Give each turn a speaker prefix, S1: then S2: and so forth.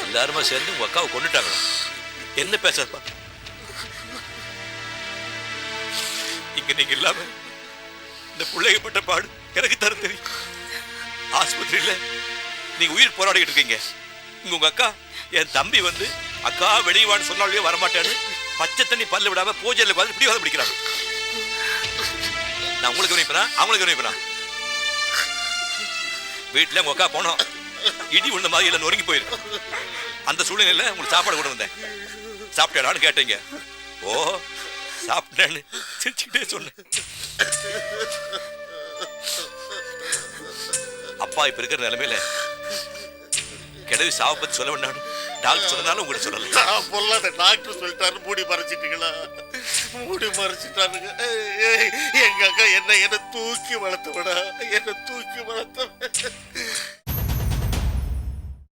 S1: எல்லாருமா சேர்ந்து உங்க அக்காவை கொண்டுட்டாங்க. என்ன பேசப்பா? இங்க நீங்க இல்லாம இந்த பிள்ளைகப்பட்ட பாடு எனக்கு தர தெரியும். ஆஸ்பத்திரியில நீங்க உயிர் போராடிக்கிட்டு இருக்கீங்க. இங்க உங்க அக்கா என் தம்பி வந்து அக்கா வெளியவான்னு சொன்னாலே வரமாட்டேன்னு பச்சை தண்ணி பல்லு விடாம பூஜையில பார்த்து இப்படி வந்து பிடிக்கிறாங்க. நான் உங்களுக்கு வினைப்பேனா அவங்களுக்கு வினைப்பேனா? வீட்டுல உங்க அக்கா போனோம் இடி விழுந்த மாதிரி எல்லாம் நொறுங்கி போயிருக்கு. அந்த சூழ்நிலையில உங்களுக்கு சாப்பாடு கொண்டு வந்தேன். சாப்பிட்டேனான்னு கேட்டீங்க. ஓ சாப்பிட்டேன்னு சிரிச்சுக்கிட்டே சொன்னேன். அப்பா இப்ப இருக்கிற நிலைமையில கிடவி சாவை பத்தி சொல்ல வேண்டாம். டாக்டர் சொன்னதாலும் உங்கள்கிட்ட சொல்லல.
S2: பொல்லாத டாக்டர் சொல்லிட்டாரு. மூடி மறைச்சிட்டீங்களா? மூடி மறைச்சிட்டாருங்க. எங்க அக்கா என்ன தூக்கி வளர்த்தவடா, என்ன தூக்கி வளர்த்த.